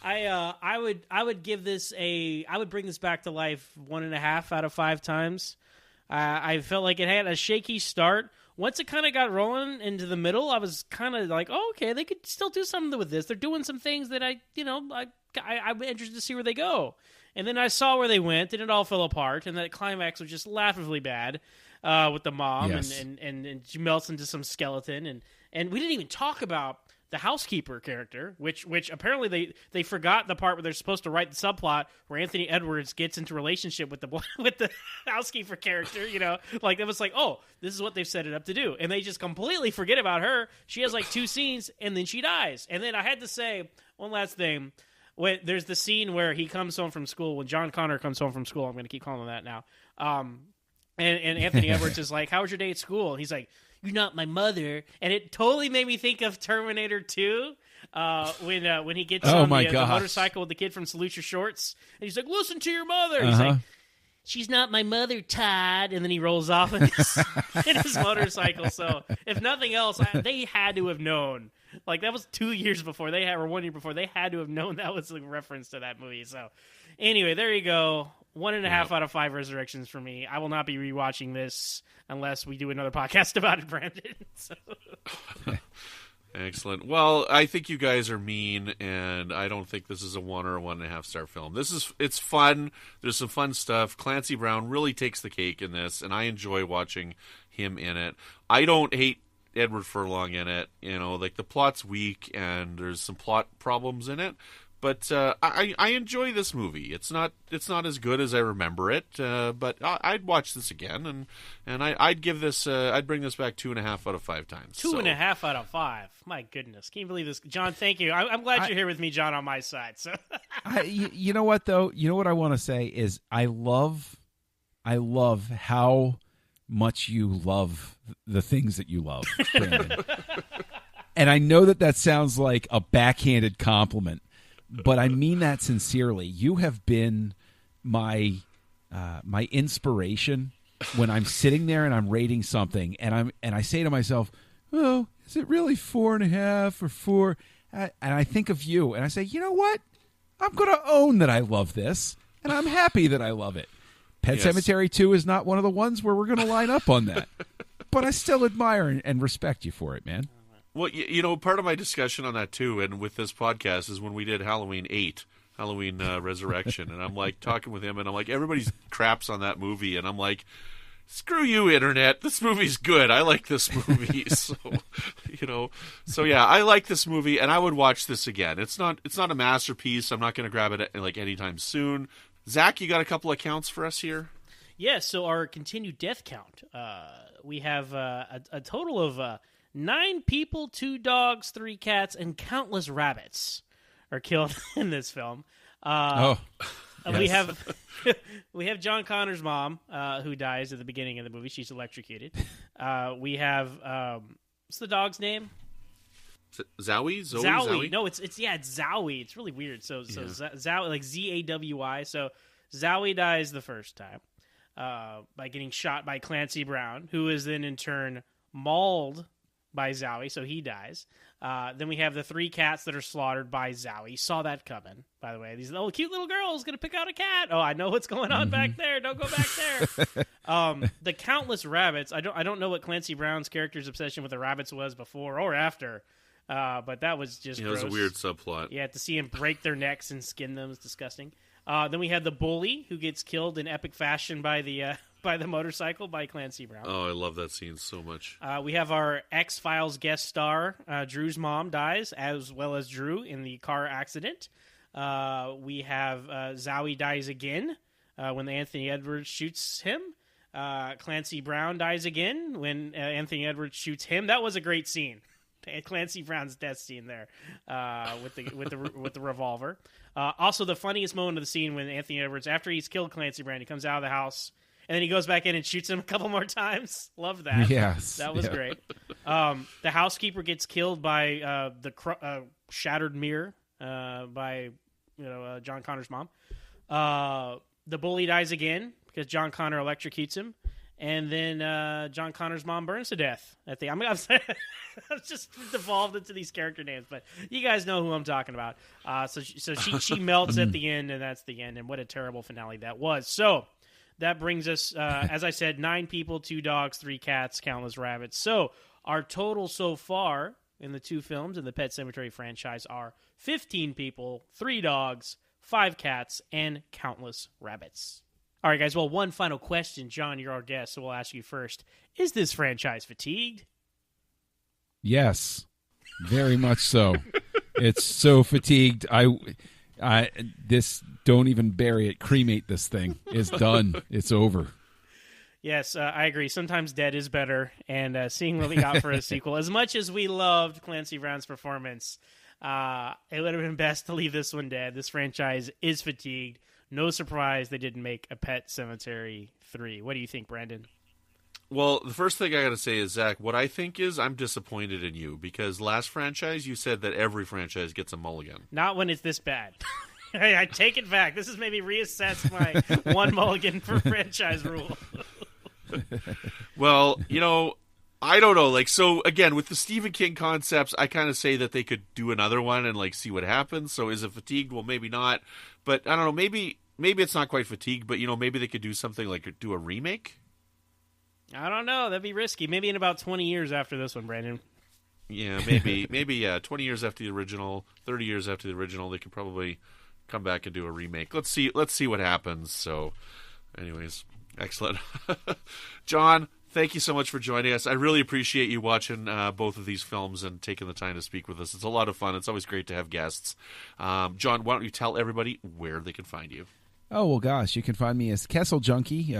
I would give this I would bring this back to life 1.5 out of 5 times. I felt like it had a shaky start. Once it kind of got rolling into the middle, I was kind of like, oh, okay, they could still do something with this. They're doing some things that I'm interested to see where they go. And then I saw where they went, and it all fell apart. And that climax was just laughably bad with the mom, Yes. and she melts into some skeleton. And we didn't even talk about the housekeeper character, which apparently they forgot the part where they're supposed to write the subplot where Anthony Edwards gets into relationship with the housekeeper character. Like it was like, oh, this is what they've set it up to do, and they just completely forget about her. She has like 2 scenes, and then she dies. And then I had to say one last thing. When there's the scene where he comes home from school, when John Connor comes home from school, I'm going to keep calling him that now. And Anthony Edwards is like, "How was your day at school?" And he's like, "You're not my mother," and it totally made me think of Terminator 2 when he gets on the motorcycle with the kid from Salute Your Shorts, and he's like, "Listen to your mother." He's like, "She's not my mother, Todd," and then he rolls off in his motorcycle. So if nothing else, they had to have known. Like that was 2 years before or 1 year before, they had to have known that was a reference to that movie. So anyway, there you go. 1.5 out of 5 resurrections for me. I will not be rewatching this unless we do another podcast about it, Brandon. So. Excellent. Well, I think you guys are mean, and I don't think this is a 1 or a 1.5 star film. It's fun. There's some fun stuff. Clancy Brown really takes the cake in this, and I enjoy watching him in it. I don't hate Edward Furlong in it. Like the plot's weak, and there's some plot problems in it. But I enjoy this movie. It's not as good as I remember it, but I'd watch this again, and I'd give this I'd bring this back 2.5 out of 5 times. 2.5 out of 5. My goodness, can you believe this, John? Thank you. I'm glad you're here with me, John, on my side. So, you know what though? You know what I want to say is I love how much you love the things that you love, Brandon. And I know that sounds like a backhanded compliment. But I mean that sincerely. You have been my inspiration when I'm sitting there and I'm rating something, and I say to myself, "Oh, is it really 4.5 or 4?" And I think of you, and I say, "You know what? I'm going to own that I love this, and I'm happy that I love it." Pet Sematary 2 is not one of the ones where we're going to line up on that, but I still admire and respect you for it, man. Well, part of my discussion on that, too, and with this podcast, is when we did Halloween Resurrection, and I'm, like, talking with him, and I'm like, everybody's craps on that movie, and I'm like, screw you, Internet, this movie's good, I like this movie, so yeah, I like this movie, and I would watch this again. It's not a masterpiece, I'm not going to grab it, like, anytime soon. Zach, you got a couple of counts for us here? Yeah, so our continued death count, we have a total of 9 people, 2 dogs, 3 cats, and countless rabbits are killed in this film. Yes. We have John Connor's mom, who dies at the beginning of the movie. She's electrocuted. We have what's the dog's name? Zowie? Zowie. No, it's Zowie. It's really weird. So Zowie, like Zawi. So Zowie dies the first time by getting shot by Clancy Brown, who is then in turn mauled by Zowie, so he dies. Then we have the 3 cats that are slaughtered by Zowie. Saw that coming, by the way. These cute little girls going to pick out a cat. Oh, I know what's going on back there. Don't go back there. The countless rabbits. I don't know what Clancy Brown's character's obsession with the rabbits was before or after, but that was just gross. It was a weird subplot. Yeah, to see him break their necks and skin them is disgusting. Then we had the bully who gets killed in epic fashion by the motorcycle by Clancy Brown. Oh, I love that scene so much. We have our X-Files guest star, Drew's mom dies, as well as Drew in the car accident. We have Zowie dies again when Anthony Edwards shoots him. Clancy Brown dies again when Anthony Edwards shoots him. That was a great scene. Clancy Brown's death scene there with the revolver. Also, the funniest moment of the scene when Anthony Edwards, after he's killed Clancy Brown, he comes out of the house and then he goes back in and shoots him a couple more times. Love that. Yes, that was great. The housekeeper gets killed by the shattered mirror by John Connor's mom. The bully dies again because John Connor electrocutes him. And then John Connor's mom burns to death at the. I'm I've just devolved into these character names, but you guys know who I'm talking about. So she melts at the end, and that's the end. And what a terrible finale that was. So that brings us, as I said, 9 people, 2 dogs, 3 cats, countless rabbits. So our total so far in the 2 films in the Pet Sematary franchise are 15 people, 3 dogs, 5 cats, and countless rabbits. All right, guys. Well, one final question. John, you're our guest, so we'll ask you first. Is this franchise fatigued? Yes, very much so. It's so fatigued. This don't even bury it. Cremate this thing. It's done. It's over. Yes, I agree. Sometimes dead is better. And seeing what we got for a sequel, as much as we loved Clancy Brown's performance, it would have been best to leave this one dead. This franchise is fatigued. No surprise they didn't make a Pet Sematary 3. What do you think, Brandon? Well, the first thing I got to say is, Zach, what I think is I'm disappointed in you because last franchise you said that every franchise gets a mulligan. Not when it's this bad. I take it back. This is maybe reassess my one mulligan per franchise rule. Well, I don't know. So again, with the Stephen King concepts, I kind of say that they could do another one and see what happens. So is it fatigued? Well, maybe not. But I don't know. Maybe it's not quite fatigued, but maybe they could do something like do a remake. I don't know. That'd be risky. Maybe in about 20 years after this one, Brandon. Yeah, maybe 20 years after the original, 30 years after the original, they could probably come back and do a remake. Let's see what happens. So, anyways, excellent. John, thank you so much for joining us. I really appreciate you watching both of these films and taking the time to speak with us. It's a lot of fun. It's always great to have guests. John, why don't you tell everybody where they can find you? Oh, well, gosh, you can find me as Kessel Junkie,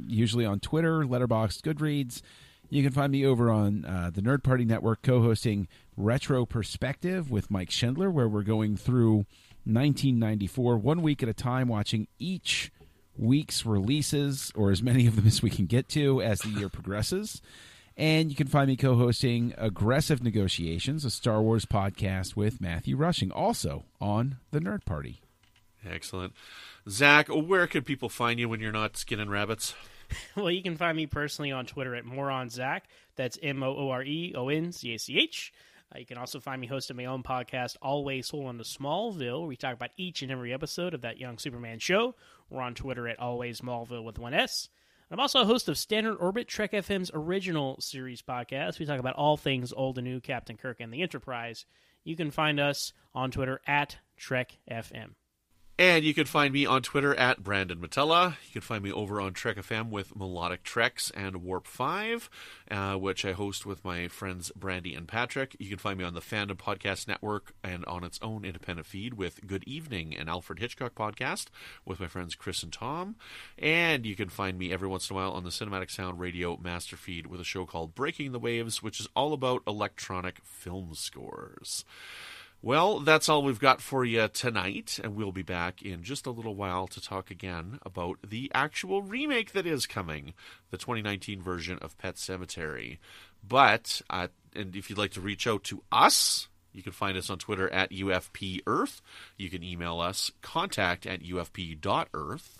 usually on Twitter, Letterboxd, Goodreads. You can find me over on the Nerd Party Network co-hosting Retro Perspective with Mike Schindler, where we're going through 1994, 1 week at a time, watching each week's releases, or as many of them as we can get to as the year progresses. And you can find me co-hosting Aggressive Negotiations, a Star Wars podcast with Matthew Rushing, also on the Nerd Party. Excellent. Zach, where can people find you when you're not skinning rabbits? Well, you can find me personally on Twitter at MoronZach. That's MooreOnZach. You can also find me hosting my own podcast, Always Hold On to Smallville, where we talk about each and every episode of that Young Superman show. We're on Twitter at Always Smallville with 1S. I'm also a host of Standard Orbit, Trek FM's original series podcast. We talk about all things old and new, Captain Kirk and the Enterprise. You can find us on Twitter at Trek FM. And you can find me on Twitter at Brandon Matella. You can find me over on Trek FM with Melodic Treks and Warp 5, which I host with my friends Brandy and Patrick. You can find me on the Fandom Podcast Network and on its own independent feed with Good Evening, an Alfred Hitchcock podcast with my friends Chris and Tom. And you can find me every once in a while on the Cinematic Sound Radio Master Feed with a show called Breaking the Waves, which is all about electronic film scores. Well, that's all we've got for you tonight, and we'll be back in just a little while to talk again about the actual remake that is coming, the 2019 version of Pet Sematary. But, and if you'd like to reach out to us, you can find us on Twitter at UFPEarth. You can email us, contact@ufp.earth.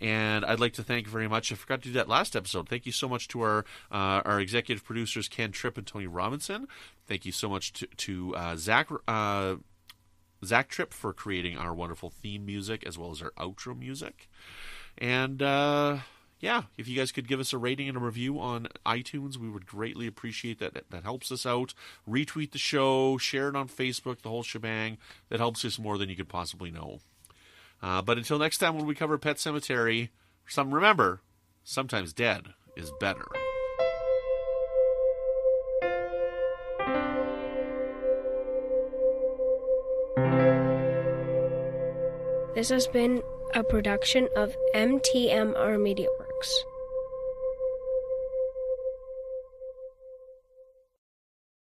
And I'd like to thank very much, I forgot to do that last episode, thank you so much to our executive producers, Ken Tripp and Tony Robinson. Thank you so much to Zach Tripp for creating our wonderful theme music as well as our outro music. And yeah, if you guys could give us a rating and a review on iTunes, we would greatly appreciate that. That helps us out. Retweet the show, share it on Facebook, the whole shebang. That helps us more than you could possibly know. But until next time when we cover Pet Sematary, remember, sometimes dead is better. This has been a production of MTMR Media Works.